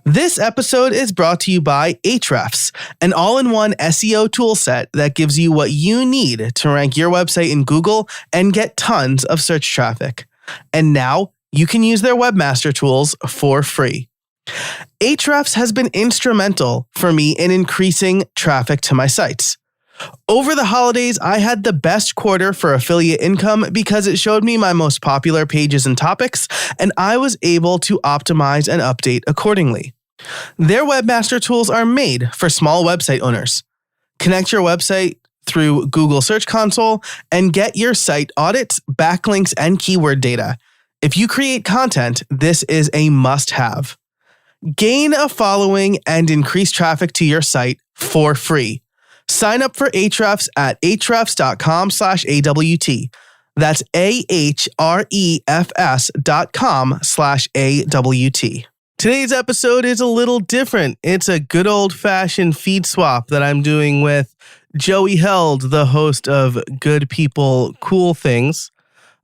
This episode is brought to you by Ahrefs, an all-in-one SEO toolset that gives you what you need to rank your website in Google and get tons of search traffic. And now you can use their webmaster tools for free. Ahrefs has been instrumental for me in increasing traffic to my sites. Over the holidays, I had the best quarter for affiliate income because it showed me my most popular pages and topics, and I was able to optimize and update accordingly. Their webmaster tools are made for small website owners. Connect your website through Google Search Console and get your site audits, backlinks, and keyword data. If you create content, this is a must-have. Gain a following and increase traffic to your site for free. Sign up for Ahrefs at ahrefs.com/AWT. That's ahrefs.com/AWT. Today's episode is a little different. It's a good old-fashioned feed swap that I'm doing with Joey Held, the host of Good People, Cool Things.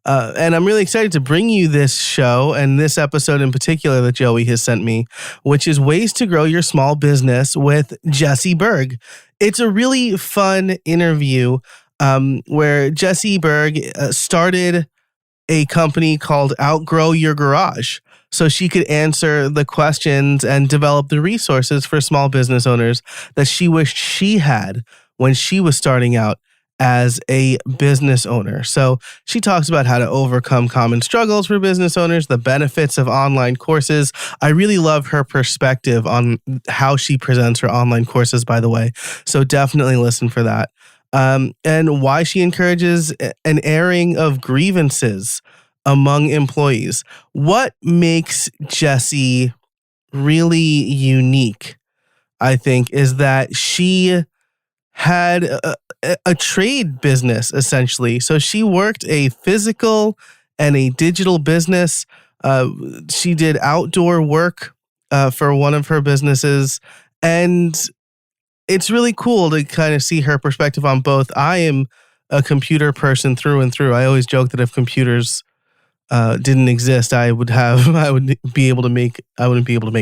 And I'm really excited to bring you this show and this episode in particular that Joey has sent me, which is Ways to Grow Your Small Business with Jessi Burg. It's a really fun interview where Jessi Burg started a company called Outgrow Your Garage, so she could answer the questions and develop the resources for small business owners that she wished she had when she was starting out as a business owner. So she talks about how to overcome common struggles for business owners, the benefits of online courses. I really love her perspective on how she presents her online courses, by the way. So definitely listen for that. And why she encourages an airing of grievances among employees. What makes Jessi really unique, I think, is that she had a trade business, essentially. So she worked a physical and a digital business. She did outdoor work for one of her businesses. And it's really cool to kind of see her perspective on both. I am a computer person through and through. I always joke that if computers didn't exist, I wouldn't be able to make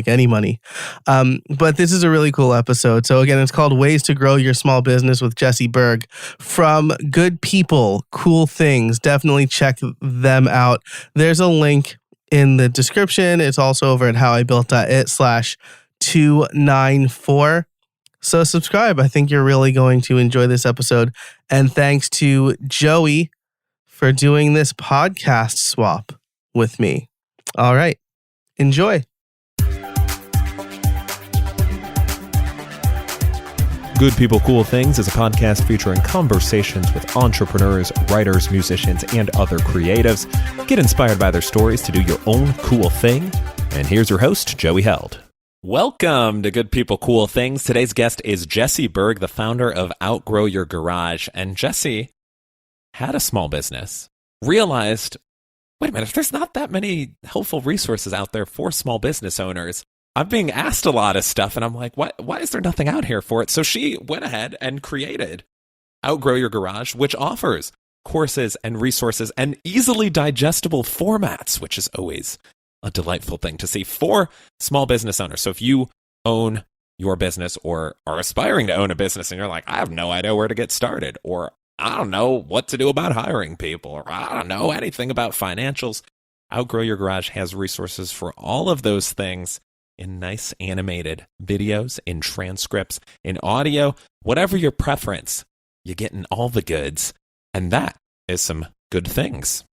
any money. But this is a really cool episode. So again, it's called Ways to Grow Your Small Business with Jessi Burg from Good People, Cool Things. Definitely check them out. There's a link in the description. It's also over at howibuilt.it/294. So subscribe. I think you're really going to enjoy this episode. And thanks to Joey for doing this podcast swap with me. All right. Enjoy. Good People, Cool Things is a podcast featuring conversations with entrepreneurs, writers, musicians, and other creatives. Get inspired by their stories to do your own cool thing. And here's your host, Joey Held. Welcome to Good People, Cool Things. Today's guest is Jessi Burg, the founder of Outgrow Your Garage. And Jessi had a small business, realized, wait a minute, there's not that many helpful resources out there for small business owners. I'm being asked a lot of stuff, and I'm like, why is there nothing out here for it? So she went ahead and created Outgrow Your Garage, which offers courses and resources and easily digestible formats, which is always a delightful thing to see for small business owners. So if you own your business or are aspiring to own a business and you're like, I have no idea where to get started, or I don't know what to do about hiring people, or I don't know anything about financials, Outgrow Your Garage has resources for all of those things in nice animated videos, in transcripts, in audio, whatever your preference. You're getting all the goods, and that is some good things.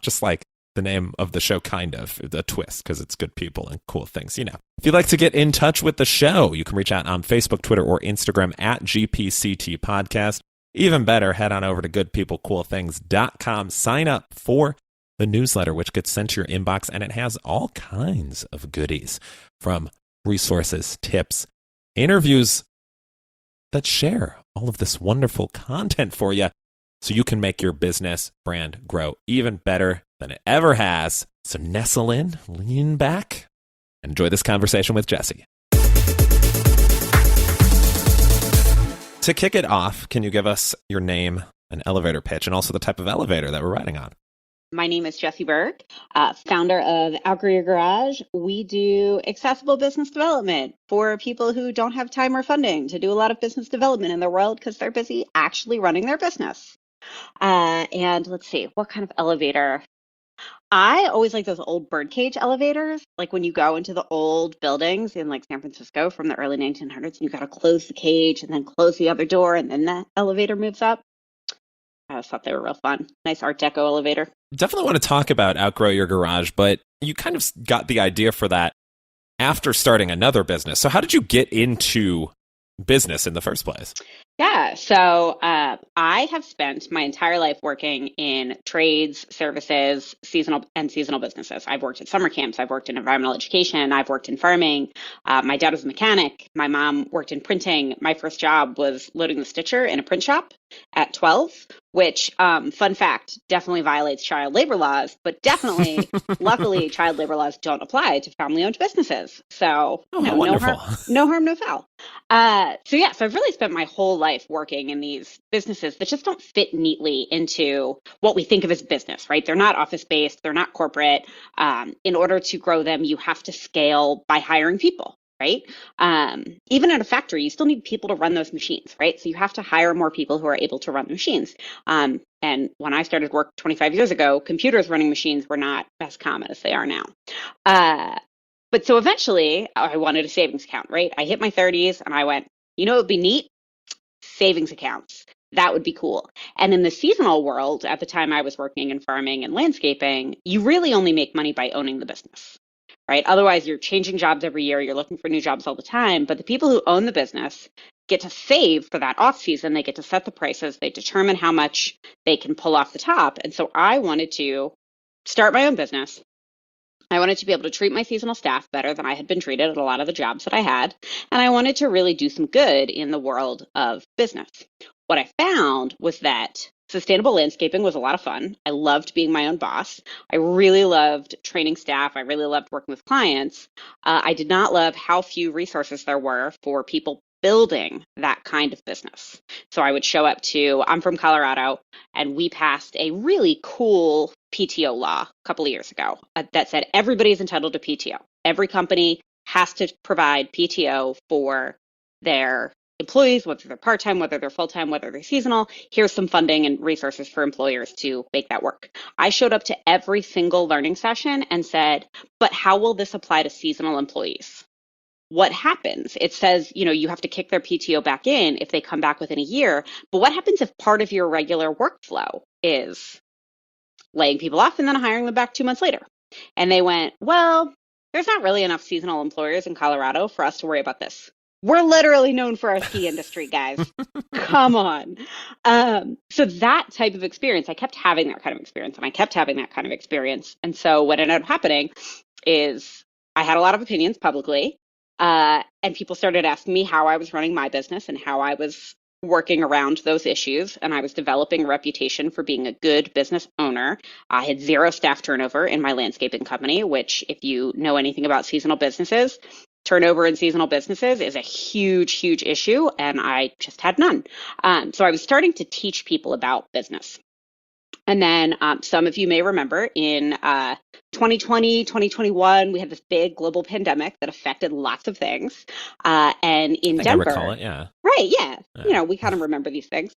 Just like the name of the show, kind of, a twist, because it's good people and cool things, you know. If you'd like to get in touch with the show, you can reach out on Facebook, Twitter, or Instagram at GPCT Podcast. Even better, head on over to goodpeoplecoolthings.com. Sign up for the newsletter, which gets sent to your inbox, and it has all kinds of goodies, from resources, tips, interviews that share all of this wonderful content for you so you can make your business brand grow even better than it ever has. So nestle in, lean back, and enjoy this conversation with Jessi. To kick it off, can you give us your name, an elevator pitch, and also the type of elevator that we're riding on? My name is Jessi Burg, founder of Outgrow Your Garage. We do accessible business development for people who don't have time or funding to do a lot of business development in their world because they're busy actually running their business. And let's see, what kind of elevator? I always like those old birdcage elevators, like when you go into the old buildings in like San Francisco from the early 1900s, and you got to close the cage and then close the other door, and then the elevator moves up. I always thought they were real fun. Nice Art Deco elevator. Definitely want to talk about Outgrow Your Garage, but you kind of got the idea for that after starting another business. So how did you get into business in the first place? Yeah, so I have spent my entire life working in trades, services, seasonal businesses. I've worked at summer camps. I've worked in environmental education. I've worked in farming. My dad was a mechanic. My mom worked in printing. My first job was loading the stitcher in a print shop at 12, which, fun fact, definitely violates child labor laws, but definitely, luckily, child labor laws don't apply to family-owned businesses. So, no harm, no foul. So I've really spent my whole life working in these businesses that just don't fit neatly into what we think of as business, right? They're not office-based, they're not corporate. In order to grow them, you have to scale by hiring people, right? Even at a factory, you still need people to run those machines, right? So you have to hire more people who are able to run the machines. And when I started work 25 years ago, computers running machines were not as common as they are now. But so eventually I wanted a savings account, right? I hit my 30s and I went, it would be neat? Savings accounts. That would be cool. And in the seasonal world, at the time I was working in farming and landscaping, you really only make money by owning the business, right? Otherwise, you're changing jobs every year. You're looking for new jobs all the time. But the people who own the business get to save for that off season. They get to set the prices. They determine how much they can pull off the top. And so I wanted to start my own business. I wanted to be able to treat my seasonal staff better than I had been treated at a lot of the jobs that I had. And I wanted to really do some good in the world of business. What I found was that sustainable landscaping was a lot of fun. I loved being my own boss. I really loved training staff. I really loved working with clients. I did not love how few resources there were for people building that kind of business. So I would show up I'm from Colorado, and we passed a really cool PTO law a couple of years ago that said everybody's entitled to PTO. Every company has to provide PTO for their employees, whether they're part-time, whether they're full-time, whether they're seasonal. Here's some funding and resources for employers to make that work. I showed up to every single learning session and said, but how will this apply to seasonal employees? What happens? It says, you have to kick their PTO back in if they come back within a year. But what happens if part of your regular workflow is laying people off and then hiring them back 2 months later? And they went, well, there's not really enough seasonal employers in Colorado for us to worry about this. We're literally known for our ski industry, guys. Come on. So that type of experience, I kept having that kind of experience, and I kept having that kind of experience. And so what ended up happening is I had a lot of opinions publicly, and people started asking me how I was running my business and how I was working around those issues. And I was developing a reputation for being a good business owner. I had zero staff turnover in my landscaping company, which, if you know anything about seasonal businesses, turnover in seasonal businesses is a huge, huge issue, and I just had none. So I was starting to teach people about business. And then some of you may remember in 2020, 2021, we had this big global pandemic that affected lots of things. And in Denver, I recall it, yeah. Right, yeah. We kind of remember these things.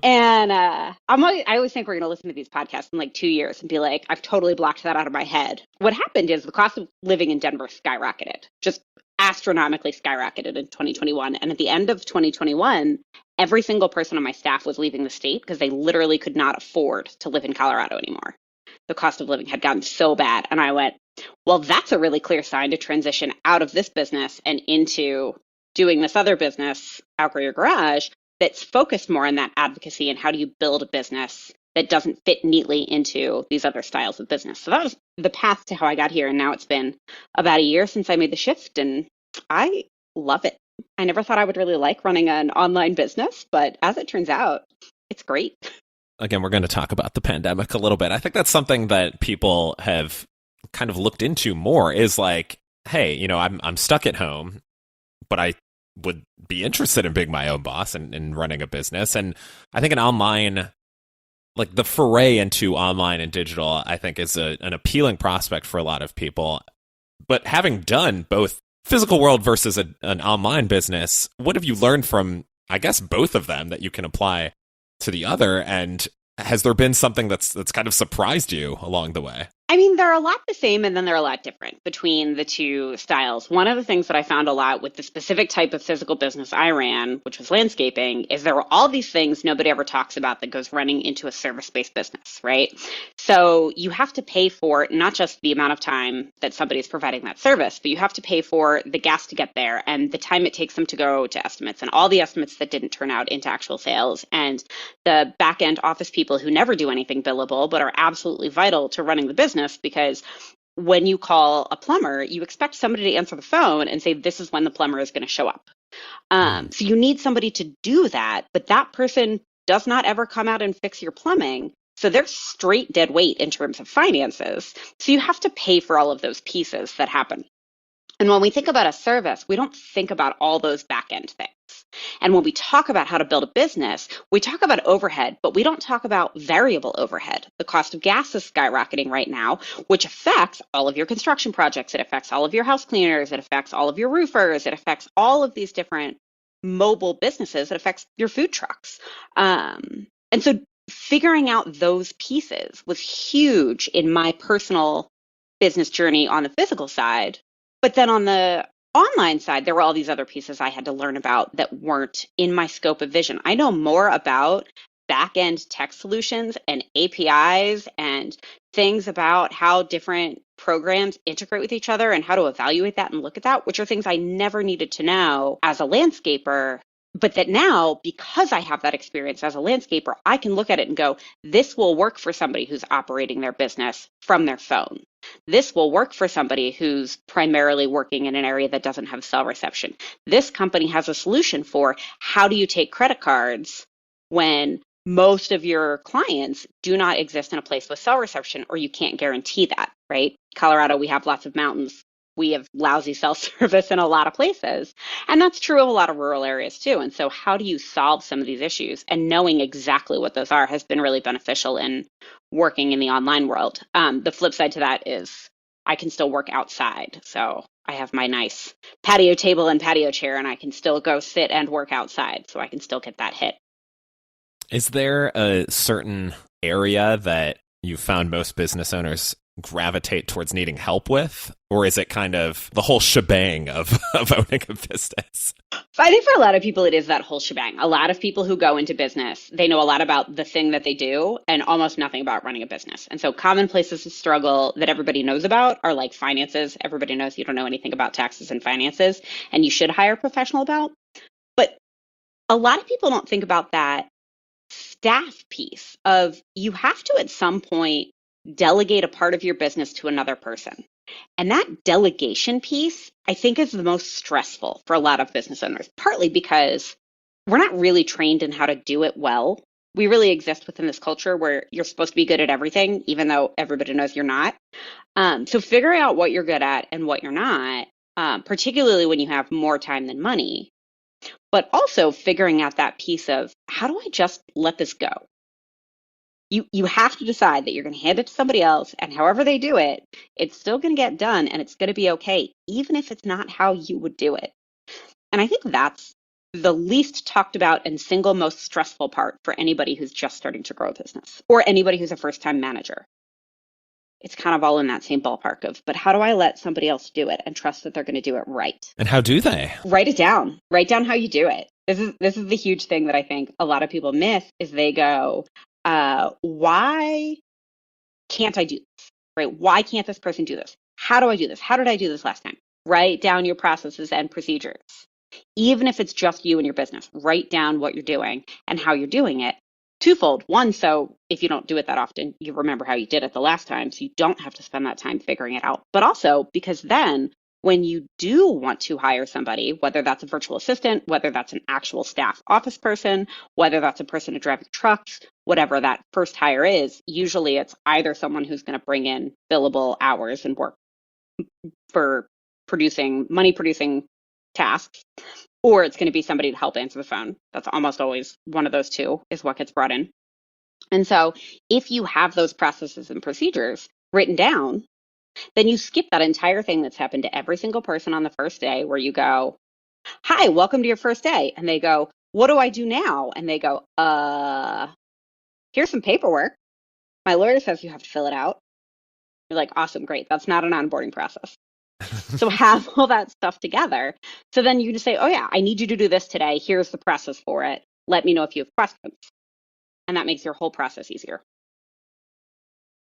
And I always think we're going to listen to these podcasts in like 2 years and be like, I've totally blocked that out of my head. What happened is the cost of living in Denver skyrocketed, just astronomically skyrocketed in 2021. And at the end of 2021, every single person on my staff was leaving the state because they literally could not afford to live in Colorado anymore. The cost of living had gotten so bad. And I went, well, that's a really clear sign to transition out of this business and into doing this other business, Outgrow Your Garage, that's focused more on that advocacy and how do you build a business that doesn't fit neatly into these other styles of business. So that was the path to how I got here. And now it's been about a year since I made the shift, and I love it. I never thought I would really like running an online business, but as it turns out, it's great. Again, we're going to talk about the pandemic a little bit. I think that's something that people have kind of looked into more is like, hey, I'm stuck at home, but I would be interested in being my own boss and running a business. And I think an online like the foray into online and digital, I think is an appealing prospect for a lot of people. But having done both physical world versus an online business, what have you learned from, I guess, both of them that you can apply to the other? And has there been something that's kind of surprised you along the way? I mean, they're a lot the same and then they're a lot different between the two styles. One of the things that I found a lot with the specific type of physical business I ran, which was landscaping, is there were all these things nobody ever talks about that goes running into a service-based business, right? So you have to pay for not just the amount of time that somebody is providing that service, but you have to pay for the gas to get there and the time it takes them to go to estimates and all the estimates that didn't turn out into actual sales and the back-end office people who never do anything billable but are absolutely vital to running the business. Because when you call a plumber, you expect somebody to answer the phone and say, this is when the plumber is going to show up. So you need somebody to do that, but that person does not ever come out and fix your plumbing. So they're straight dead weight in terms of finances. So you have to pay for all of those pieces that happen. And when we think about a service, we don't think about all those back end things. And when we talk about how to build a business, we talk about overhead, but we don't talk about variable overhead. The cost of gas is skyrocketing right now, which affects all of your construction projects. It affects all of your house cleaners. It affects all of your roofers. It affects all of these different mobile businesses. It affects your food trucks. And so figuring out those pieces was huge in my personal business journey on the physical side. But then on the online side, there were all these other pieces I had to learn about that weren't in my scope of vision. I know more about back-end tech solutions and APIs and things about how different programs integrate with each other and how to evaluate that and look at that, which are things I never needed to know as a landscaper. But that now, because I have that experience as a landscaper, I can look at it and go, this will work for somebody who's operating their business from their phone. This will work for somebody who's primarily working in an area that doesn't have cell reception. This company has a solution for how do you take credit cards when most of your clients do not exist in a place with cell reception, or you can't guarantee that, right? Colorado, we have lots of mountains. We have lousy cell service in a lot of places. And that's true of a lot of rural areas too. And so how do you solve some of these issues? And knowing exactly what those are has been really beneficial in working in the online world. The flip side to that is I can still work outside. So I have my nice patio table and patio chair, and I can still go sit and work outside. So I can still get that hit. Is there a certain area that you found most business owners gravitate towards needing help with? Or is it kind of the whole shebang of owning a business? I think for a lot of people, it is that whole shebang. A lot of people who go into business, they know a lot about the thing that they do and almost nothing about running a business. And so common places to struggle that everybody knows about are like finances. Everybody knows you don't know anything about taxes and finances, and you should hire a professional about. But a lot of people don't think about that staff piece of you have to at some point delegate a part of your business to another person. And that delegation piece, I think, is the most stressful for a lot of business owners, partly because we're not really trained in how to do it well. We really exist within this culture where you're supposed to be good at everything, even though everybody knows you're not. So figuring out what you're good at and what you're not, particularly when you have more time than money, but also figuring out that piece of how do I just let this go? You have to decide that you're going to hand it to somebody else, and however they do it, it's still going to get done and it's going to be okay, even if it's not how you would do it. And I think that's the least talked about and single most stressful part for anybody who's just starting to grow a business or anybody who's a first-time manager. It's kind of all in that same ballpark of, but how do I let somebody else do it and trust that they're going to do it right? And how do they? Write it down. Write down how you do it. This is the huge thing that I think a lot of people miss is they go, why can't I do this? Right? Why can't this person do this? How do I do this? How did I do this last time? Write down your processes and procedures. Even if it's just you and your business, write down what you're doing and how you're doing it. Twofold. One, so if you don't do it that often, you remember how you did it the last time, so you don't have to spend that time figuring it out. But also because then when you do want to hire somebody, whether that's a virtual assistant, whether that's an actual staff office person, whether that's a person to drive your trucks, whatever that first hire is, usually it's either someone who's going to bring in billable hours and work for money producing tasks, or it's going to be somebody to help answer the phone. That's almost always one of those two is what gets brought in. And so if you have those processes and procedures written down, then you skip that entire thing that's happened to every single person on the first day where you go, hi, welcome to your first day. And they go, what do I do now? And they go, here's some paperwork. My lawyer says you have to fill it out. You're like, awesome, great. That's not an onboarding process. So have all that stuff together. So then you just say, oh yeah, I need you to do this today. Here's the process for it. Let me know if you have questions. And that makes your whole process easier.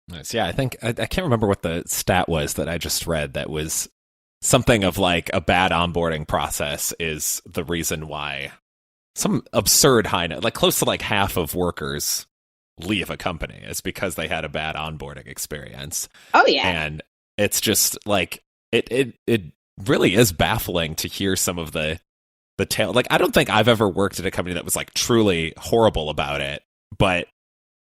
Nice. Yeah, I think I can't remember what the stat was that I just read that was something of like a bad onboarding process is the reason why some absurd high, like close to like half of workers leave a company is because they had a bad onboarding experience. Oh yeah. And it's just like it really is baffling to hear some of the tale. Like I don't think I've ever worked at a company that was like truly horrible about it, but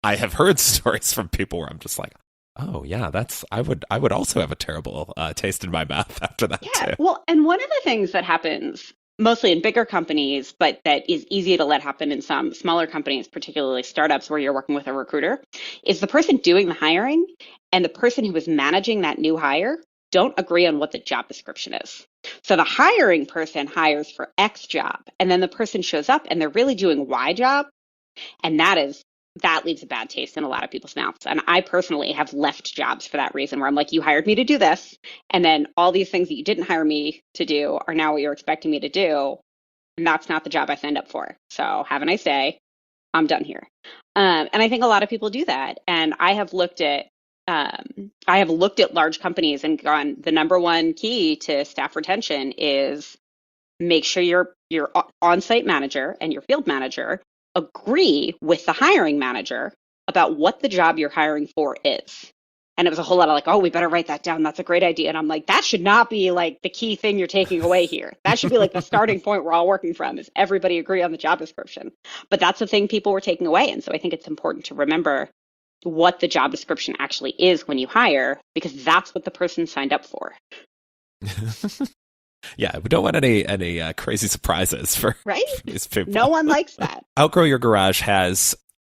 I have heard stories from people where I'm just like, oh yeah, I would also have a terrible taste in my mouth after that Yeah. too. Well, and one of the things that happens mostly in bigger companies, but that is easy to let happen in some smaller companies, particularly startups where you're working with a recruiter, is the person doing the hiring and the person who is managing that new hire don't agree on what the job description is. So the hiring person hires for X job, and then the person shows up and they're really doing Y job. And that leaves a bad taste in a lot of people's mouths. And I personally have left jobs for that reason, where I'm like, you hired me to do this, and then all these things that you didn't hire me to do are now what you're expecting me to do. And that's not the job I signed up for. So have a nice day. I'm done here. And I think a lot of people do that. And I have looked at large companies and gone, the number one key to staff retention is make sure your on-site manager and your field manager agree with the hiring manager about what the job you're hiring for is. And it was a whole lot of like, oh, we better write that down. That's a great idea. And I'm like, that should not be like the key thing you're taking away here. That should be like the starting point we're all working from, is everybody agree on the job description. But that's the thing people were taking away. And so I think it's important to remember what the job description actually is when you hire, because that's what the person signed up for. Yeah, we don't want any crazy surprises for these people. No one likes that. Outgrow Your Garage has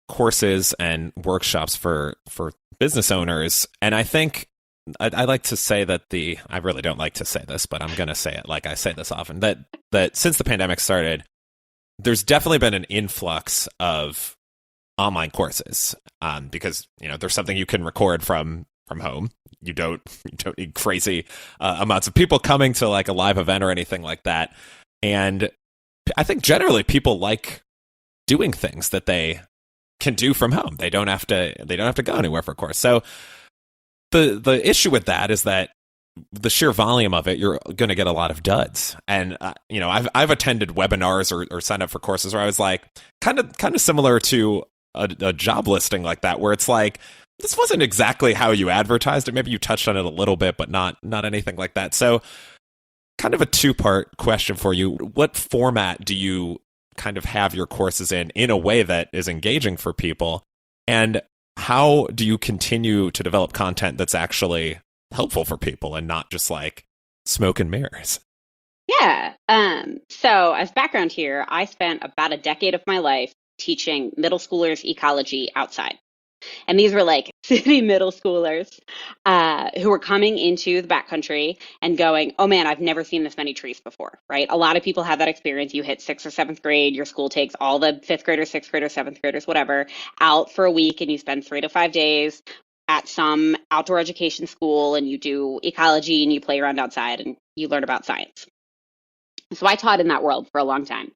courses and workshops for business owners, and I think I like to say that I really don't like to say this, but I'm going to say it like I say this often, that since the pandemic started, there's definitely been an influx of online courses, because there's something you can record from home. You don't need crazy amounts of people coming to like a live event or anything like that. And I think generally people like doing things that they can do from home. They don't have to go anywhere for a course. So the issue with that is that the sheer volume of it, you're going to get a lot of duds. And I've attended webinars or signed up for courses where I was like kind of similar to a job listing like that, where it's like, this wasn't exactly how you advertised it. Maybe you touched on it a little bit, but not anything like that. So kind of a two-part question for you. What format do you kind of have your courses in a way that is engaging for people? And how do you continue to develop content that's actually helpful for people and not just like smoke and mirrors? Yeah. So as background here, I spent about a decade of my life teaching middle schoolers ecology outside. And these were like city middle schoolers who were coming into the backcountry and going, oh man, I've never seen this many trees before, right? A lot of people have that experience. You hit 6th or 7th grade, your school takes all the 5th graders, 6th graders, 7th graders, whatever, out for a week, and you spend 3 to 5 days at some outdoor education school, and you do ecology and you play around outside and you learn about science. So I taught in that world for a long time.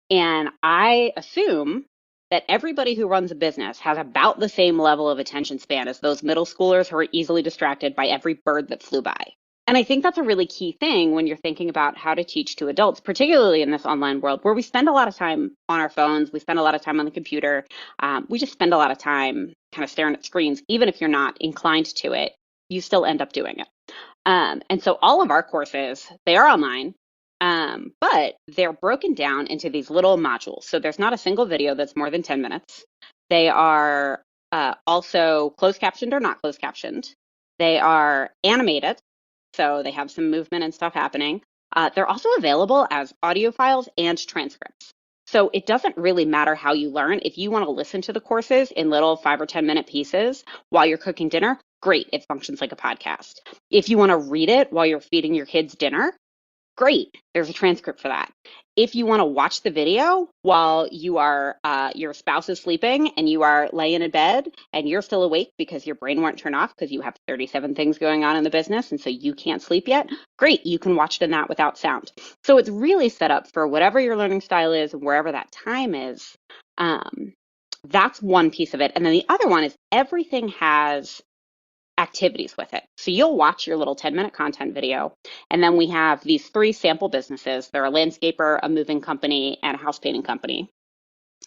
And I assume that everybody who runs a business has about the same level of attention span as those middle schoolers who are easily distracted by every bird that flew by. And I think that's a really key thing when you're thinking about how to teach to adults, particularly in this online world where we spend a lot of time on our phones, we spend a lot of time on the computer, we just spend a lot of time kind of staring at screens. Even if you're not inclined to it, you still end up doing it. And so all of our courses, they are online. But they're broken down into these little modules. So there's not a single video that's more than 10 minutes. They are also closed captioned or not closed captioned. They are animated, so they have some movement and stuff happening. They're also available as audio files and transcripts. So it doesn't really matter how you learn. If you want to listen to the courses in little 5 or 10 minute pieces while you're cooking dinner, great. It functions like a podcast. If you want to read it while you're feeding your kids dinner, great. There's a transcript for that. If you want to watch the video while your spouse is sleeping and you are laying in bed and you're still awake because your brain won't turn off because you have 37 things going on in the business and so you can't sleep yet, great. You can watch it in that without sound. So it's really set up for whatever your learning style is, wherever that time is. That's one piece of it. And then the other one is everything has activities with it. So you'll watch your little 10-minute content video. And then we have these 3 sample businesses. They're a landscaper, a moving company, and a house painting company.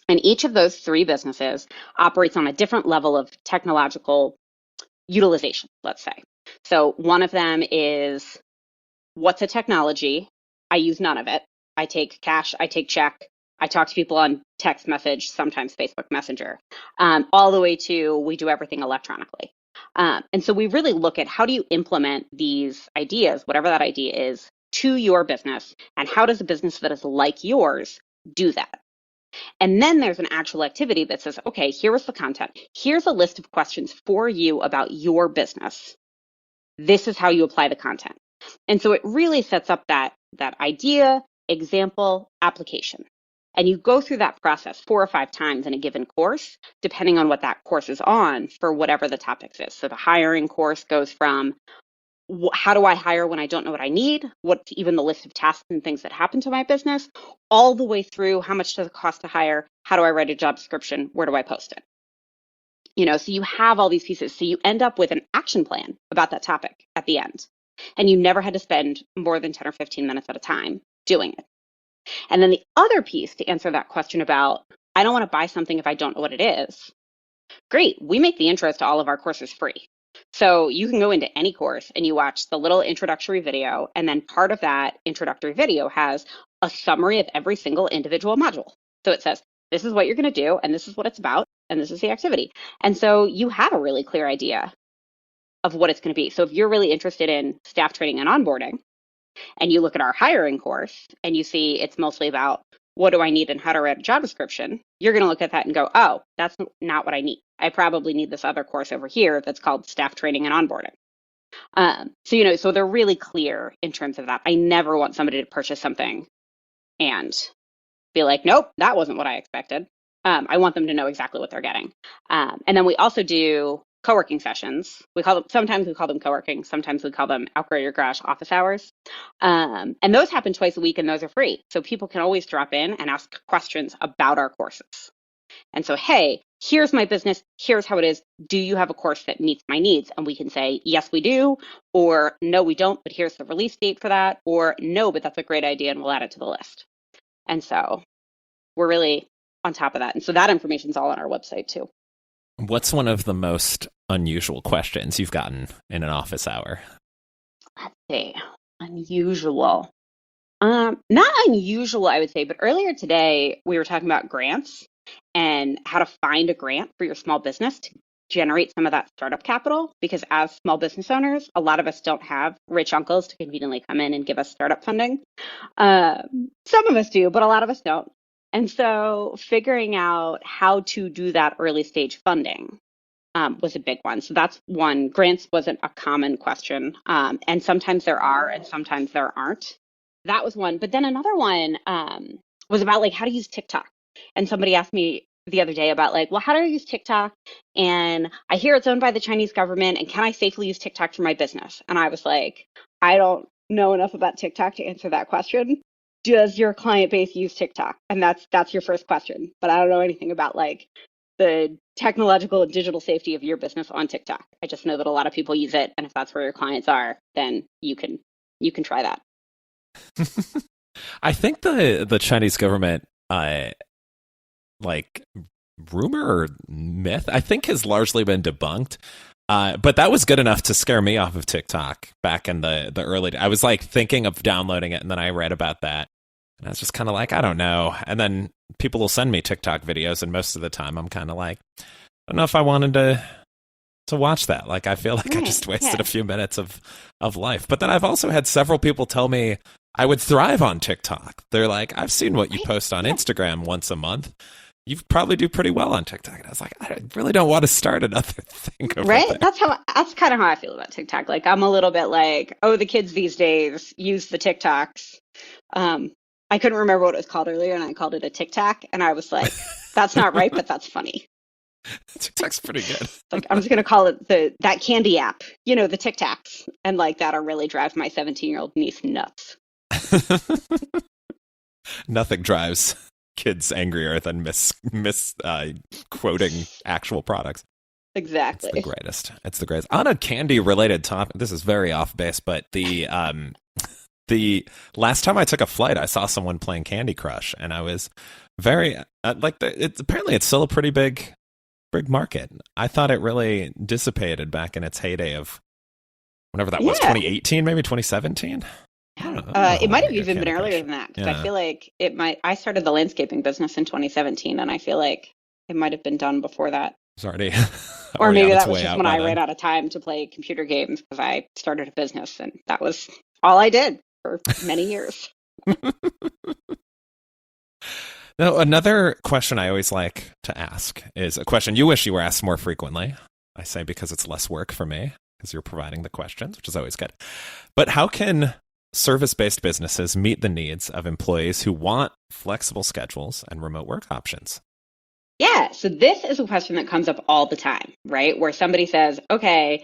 And each of those 3 businesses operates on a different level of technological utilization, let's say. So one of them is, what's a technology? I use none of it. I take cash, I take check, I talk to people on text message, sometimes Facebook Messenger, all the way to we do everything electronically. And so we really look at how do you implement these ideas, whatever that idea is, to your business, and how does a business that is like yours do that? And then there's an actual activity that says, okay, here is the content. Here's a list of questions for you about your business. This is how you apply the content. And so it really sets up that idea, example, application. And you go through that process 4 or 5 times in a given course, depending on what that course is on for whatever the topics is. So the hiring course goes from how do I hire when I don't know what I need, what's even the list of tasks and things that happen to my business, all the way through how much does it cost to hire, how do I write a job description, where do I post it? So you have all these pieces. So you end up with an action plan about that topic at the end. And you never had to spend more than 10 or 15 minutes at a time doing it. And then the other piece to answer that question about, I don't want to buy something if I don't know what it is. Great. We make the intros to all of our courses free. So you can go into any course and you watch the little introductory video. And then part of that introductory video has a summary of every single individual module. So it says, this is what you're going to do, and this is what it's about, and this is the activity. And so you have a really clear idea of what it's going to be. So if you're really interested in staff training and onboarding, and you look at our hiring course and you see it's mostly about what do I need and how to write a job description, you're going to look at that and go, oh, that's not what I need. I probably need this other course over here that's called staff training and onboarding. So they're really clear in terms of that. I never want somebody to purchase something and be like, nope, that wasn't what I expected. I want them to know exactly what they're getting. And then we also do co-working sessions. Sometimes we call them co-working, sometimes we call them Outgrow Your Garage office hours. And those happen twice a week and those are free. So people can always drop in and ask questions about our courses. And so, hey, here's my business, here's how it is. Do you have a course that meets my needs? And we can say, yes, we do, or no, we don't, but here's the release date for that, or no, but that's a great idea and we'll add it to the list. And so we're really on top of that. And so that information's all on our website too. What's one of the most unusual questions you've gotten in an office hour? Let's see. Unusual. Not unusual, I would say, but earlier today we were talking about grants and how to find a grant for your small business to generate some of that startup capital. Because as small business owners, a lot of us don't have rich uncles to conveniently come in and give us startup funding. Some of us do, but a lot of us don't. And so figuring out how to do that early stage funding was a big one. So that's one. Grants wasn't a common question. And sometimes there are and sometimes there aren't. That was one. But then another one was about how to use TikTok. And somebody asked me the other day about how do I use TikTok? And I hear it's owned by the Chinese government. And can I safely use TikTok for my business? And I was like, I don't know enough about TikTok to answer that question. Does your client base use TikTok? And that's your first question. But I don't know anything about the technological and digital safety of your business on TikTok. I just know that a lot of people use it. And if that's where your clients are, then you can try that. I think the Chinese government, rumor or myth, I think has largely been debunked. But that was good enough to scare me off of TikTok back in the early days. I was thinking of downloading it, and then I read about that. And I was just kind of I don't know. And then people will send me TikTok videos, and most of the time I'm kind of I don't know if I wanted to watch that. I feel I just wasted a few minutes of life. But then I've also had several people tell me I would thrive on TikTok. They're like, I've seen what you Right? post on Yeah. Instagram once a month. You probably do pretty well on TikTok. And I was like, I really don't want to start another thing over Right? there. That's kind of how I feel about TikTok. Like I'm a little bit like, oh, the kids these days use the TikToks. Um, I couldn't remember what it was called earlier, and I called it a TikTok, and I was like, that's not right, but that's funny. TikTok's pretty good. Like I'm just gonna call it that candy app, the TikToks, and like that'll really drive my 17-year-old niece nuts. Nothing drives kids angrier than quoting actual products. Exactly. It's the greatest. It's the greatest. On a candy related topic, this is very off base, but the last time I took a flight, I saw someone playing Candy Crush, and I was very apparently it's still a pretty big market. I thought it really dissipated back in its heyday of whenever that was, 2018, maybe 2017. It might have even been earlier than that, because I feel like I started the landscaping business in 2017, and I feel like it might have been done before that. It's already, or maybe that was just when I ran out of time to play computer games, because I started a business, and that was all I did for many years. Now, another question I always like to ask is a question you wish you were asked more frequently. I say because it's less work for me, because you're providing the questions, which is always good. But how can service-based businesses meet the needs of employees who want flexible schedules and remote work options? Yeah, so this is a question that comes up all the time, right? Where somebody says, okay,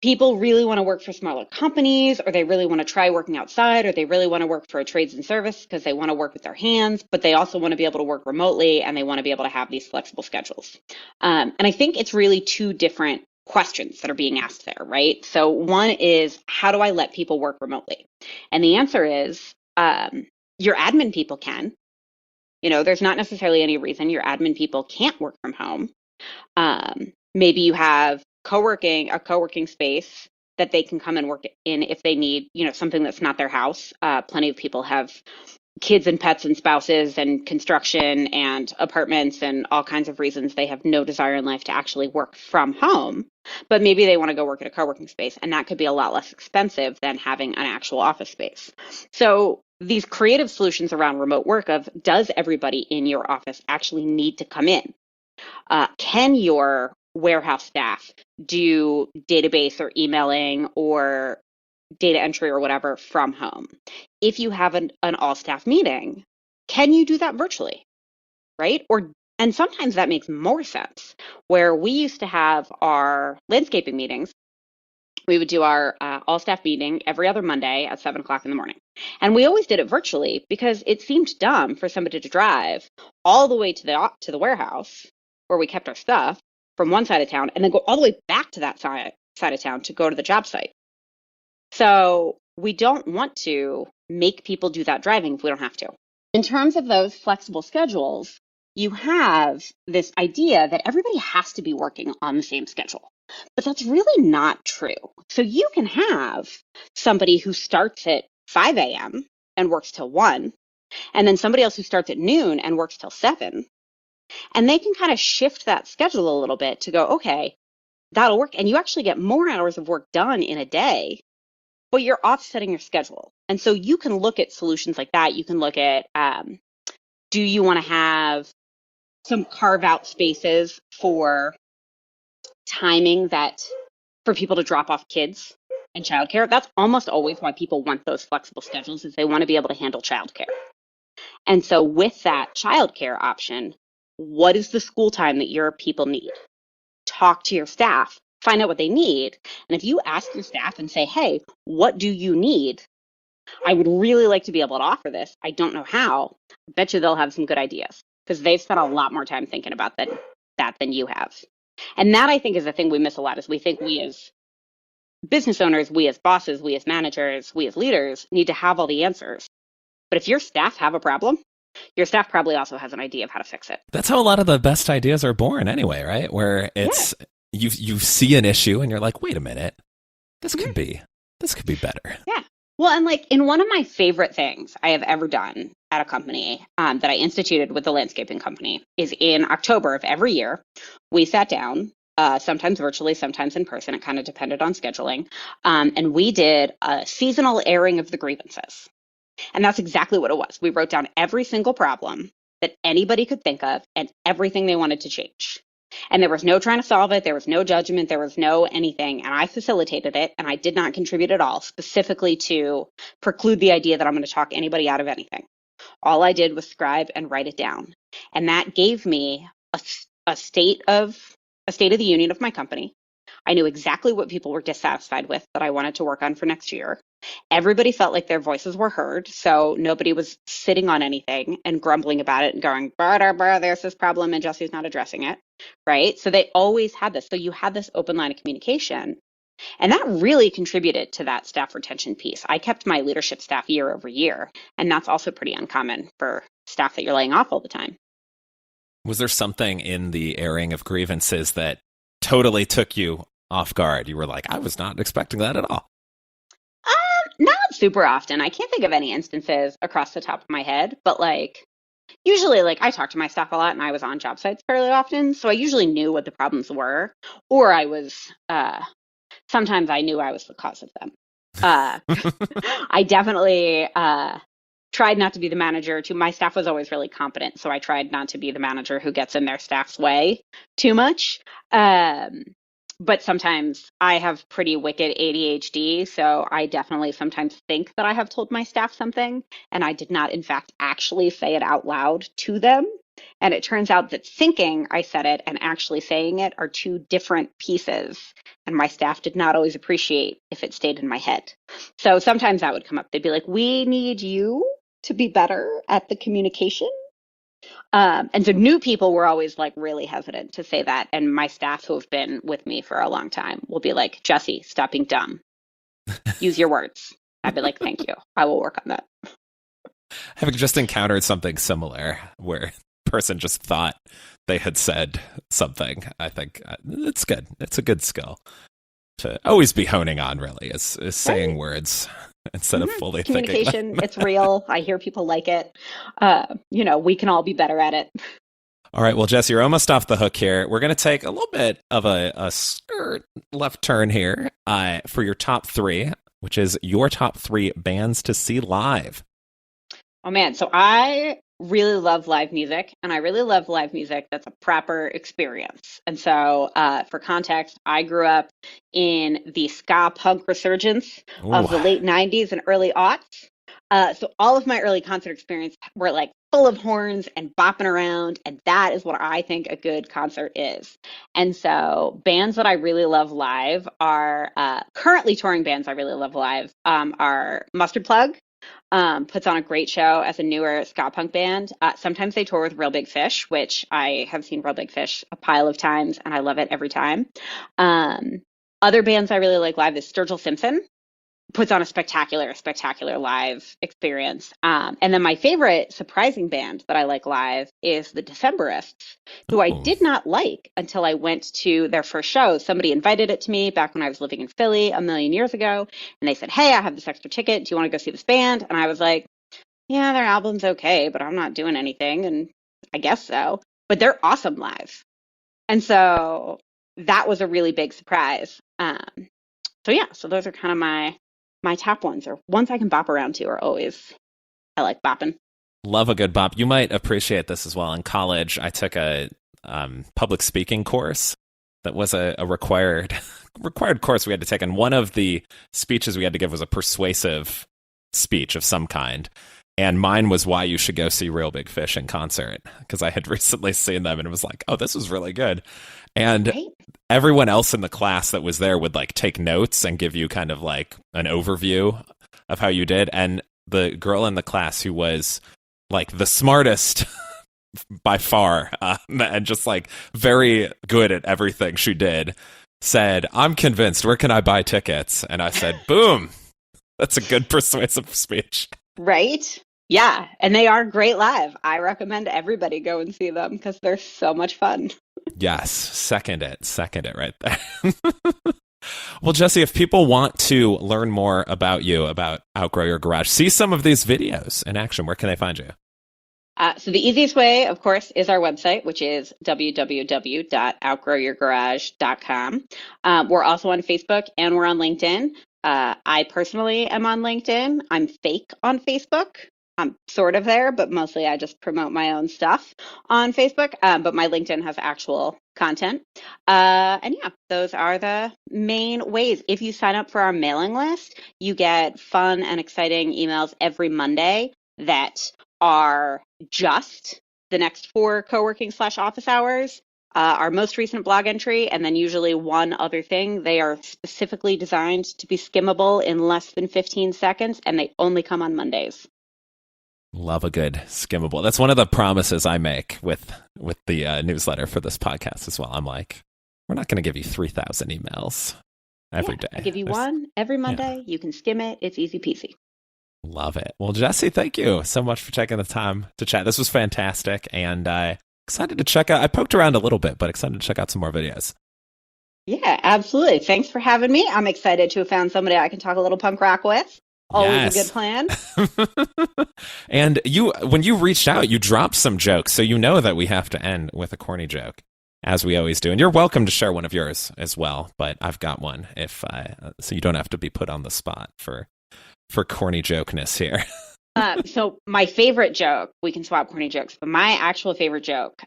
people really want to work for smaller companies, or they really want to try working outside, or they really want to work for a trades and service because they want to work with their hands, but they also want to be able to work remotely, and they want to be able to have these flexible schedules. And I think it's really two different questions that are being asked there, right? So one is, how do I let people work remotely? And the answer is, your admin people can. There's not necessarily any reason your admin people can't work from home. Maybe you have a co-working space that they can come and work in if they need, something that's not their house. Plenty of people have kids and pets and spouses and construction and apartments and all kinds of reasons they have no desire in life to actually work from home, but maybe they want to go work at a co-working space, and that could be a lot less expensive than having an actual office space. So these creative solutions around remote work of, does everybody in your office actually need to come in? Can your warehouse staff do database or emailing or data entry or whatever from home? If you have an all-staff meeting, can you do that virtually, right? And sometimes that makes more sense. Where we used to have our landscaping meetings, we would do our all-staff meeting every other Monday at 7 o'clock in the morning. And we always did it virtually because it seemed dumb for somebody to drive all the way to the warehouse where we kept our stuff from one side of town and then go all the way back to that side of town to go to the job site. So we don't want to make people do that driving if we don't have to. In terms of those flexible schedules, you have this idea that everybody has to be working on the same schedule. But that's really not true. So you can have somebody who starts at 5 a.m. and works till 1, and then somebody else who starts at noon and works till 7. And they can kind of shift that schedule a little bit to go, okay, that'll work. And you actually get more hours of work done in a day, but you're offsetting your schedule. And so you can look at solutions like that. You can look at, do you want to have some carve out spaces for timing that for people to drop off kids and childcare? That's almost always why people want those flexible schedules, is they want to be able to handle childcare. And so with that childcare option, what is the school time that your people need? Talk to your staff, find out what they need. And if you ask your staff and say, hey, what do you need? I would really like to be able to offer this. I don't know how. I bet you they'll have some good ideas, because they've spent a lot more time thinking about that than you have. And that, I think, is the thing we miss a lot, is we think we as business owners, we as bosses, we as managers, we as leaders need to have all the answers. But if your staff have a problem, your staff probably also has an idea of how to fix it. That's how a lot of the best ideas are born anyway, right? Where it's you see an issue and you're like, wait a minute, this could be better. Yeah. Well, and like in one of my favorite things I have ever done at a company that I instituted with the landscaping company is in October of every year, we sat down, sometimes virtually, sometimes in person. It kind of depended on scheduling. And we did a seasonal airing of the grievances. And that's exactly what it was. We wrote down every single problem that anybody could think of and everything they wanted to change. And there was no trying to solve it. There was no judgment. There was no anything. And I facilitated it, and I did not contribute at all, specifically to preclude the idea that I'm going to talk anybody out of anything. All I did was scribe and write it down. And that gave me a state of the union of my company. I knew exactly what people were dissatisfied with that I wanted to work on for next year. Everybody felt like their voices were heard, so nobody was sitting on anything and grumbling about it and going, there's this problem and Jessi's not addressing it, right? So they always had this. So you had this open line of communication, and that really contributed to that staff retention piece. I kept my leadership staff year over year, and that's also pretty uncommon for staff that you're laying off all the time. Was there something in the airing of grievances that totally took you off guard? You were like, I was not expecting that at all. Not super often. I can't think of any instances across the top of my head, but usually I talk to my staff a lot and I was on job sites fairly often. So I usually knew what the problems were, or sometimes I knew I was the cause of them. I definitely tried not to be the manager my staff was always really competent. So I tried not to be the manager who gets in their staff's way too much. But sometimes I have pretty wicked ADHD, so I definitely sometimes think that I have told my staff something, and I did not, in fact, actually say it out loud to them. And it turns out that thinking I said it and actually saying it are two different pieces, and my staff did not always appreciate if it stayed in my head. So sometimes that would come up. They'd be like, we need you to be better at the communication. And so new people were always really hesitant to say that. And my staff who have been with me for a long time will be like, Jessi, stop being dumb. Use your words. I'd be like, thank you. I will work on that. Having just encountered something similar where a person just thought they had said something, I think it's good. It's a good skill to always be honing on, really, is saying words instead of fully communication. Thinking It's real. I hear people like it. We can all be better at it. All right. Well, Jessi, you're almost off the hook here. We're going to take a little bit of a skirt left turn here for your top three, which is your top three bands to see live. Oh, man. So I really love live music, and I really love live music that's a proper experience. And so for context, I grew up in the ska punk resurgence of the late 90s and early aughts. So all of my early concert experience were full of horns and bopping around, and that is what I think a good concert is. And so bands that I really love live are currently touring bands I really love live are Mustard Plug. Puts on a great show as a newer ska punk band. Sometimes they tour with Real Big Fish, which I have seen Real Big Fish a pile of times, and I love it every time. Other bands I really like live is Sturgill Simpson. Puts on a spectacular live experience. And then my favorite surprising band that I like live is the Decemberists, who I did not like until I went to their first show. Somebody invited it to me back when I was living in Philly a million years ago. And they said, hey, I have this extra ticket. Do you want to go see this band? And I was like, yeah, their album's okay, but I'm not doing anything. And I guess so. But they're awesome live. And so that was a really big surprise. So those are kind of my top ones, or ones I can bop around to, are always, I like bopping. Love a good bop. You might appreciate this as well. In college, I took a public speaking course that was a required course we had to take. And one of the speeches we had to give was a persuasive speech of some kind. And mine was why you should go see Real Big Fish in concert, because I had recently seen them and it was like, oh, this was really good. And everyone else in the class that was there would take notes and give you kind of an overview of how you did. And the girl in the class who was the smartest by far and just very good at everything she did said, I'm convinced, where can I buy tickets? And I said, boom, that's a good persuasive speech. Right? Yeah. And they are great live. I recommend everybody go and see them because they're so much fun. Yes. Second it right there. Well, Jessi, if people want to learn more about you, about Outgrow Your Garage, see some of these videos in action, where can they find you? So the easiest way, of course, is our website, which is www.outgrowyourgarage.com. We're also on Facebook and we're on LinkedIn. I personally am on LinkedIn. I'm fake on Facebook. I'm sort of there, but mostly I just promote my own stuff on Facebook. But my LinkedIn has actual content. And yeah, those are the main ways. If you sign up for our mailing list, you get fun and exciting emails every Monday that are just the next 4 co-working/office hours, our most recent blog entry, and then usually one other thing. They are specifically designed to be skimmable in less than 15 seconds, and they only come on Mondays. Love a good skimmable. That's one of the promises I make with the newsletter for this podcast as well. I'm like, we're not going to give you 3,000 emails every day. I give you one every Monday. You can skim it. It's easy peasy. Love it. Well, Jessi, thank you so much for taking the time to chat. This was fantastic, and excited to check out. I poked around a little bit, but excited to check out some more videos. Yeah, absolutely. Thanks for having me. I'm excited to have found somebody I can talk a little punk rock with. Always a good plan. And when you reached out, you dropped some jokes, so you know that we have to end with a corny joke, as we always do. And you're welcome to share one of yours as well, but I've got one so you don't have to be put on the spot for corny jokeness here. So my favorite joke, we can swap corny jokes, but my actual favorite joke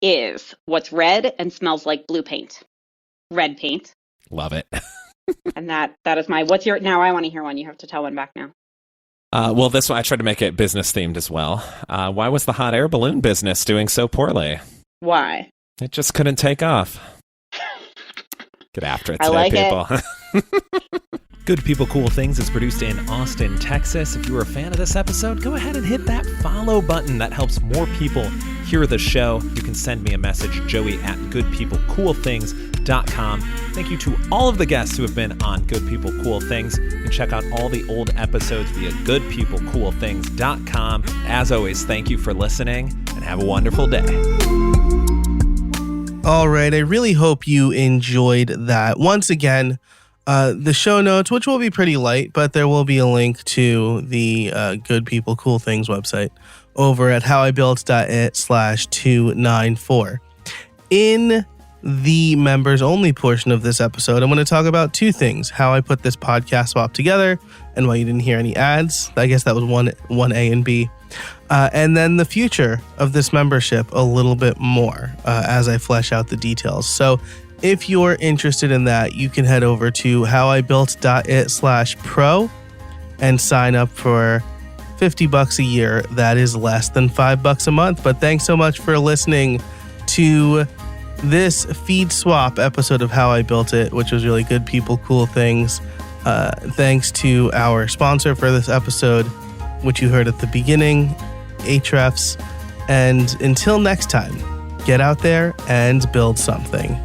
is what's red and smells like blue paint? Red paint. Love it. And that is what's your, now I want to hear one. You have to tell one back now. Well, this one, I tried to make it business themed as well. Why was the hot air balloon business doing so poorly? Why? It just couldn't take off. Get after it today, I like people. Good People, Cool Things is produced in Austin, Texas. If you were a fan of this episode, go ahead and hit that follow button. That helps more people hear the show. You can send me a message, joey@goodpeoplecoolthings.com. Thank you to all of the guests who have been on Good People, Cool Things. You can check out all the old episodes via goodpeoplecoolthings.com. As always, thank you for listening, and have a wonderful day. All right. I really hope you enjoyed that. Once again, the show notes, which will be pretty light, but there will be a link to the Good People Cool Things website over at howibuilt.it/294. In the members only portion of this episode, I'm going to talk about 2 things: how I put this podcast swap together and why you didn't hear any ads. I guess that was 1A and B. And then the future of this membership a little bit more as I flesh out the details. So if you're interested in that, you can head over to howibuilt.it/pro and sign up for $50 a year. That is less than $5 a month. But thanks so much for listening to this feed swap episode of How I Built It, which was really Good People, Cool Things. Thanks to our sponsor for this episode, which you heard at the beginning, Ahrefs. And until next time, get out there and build something.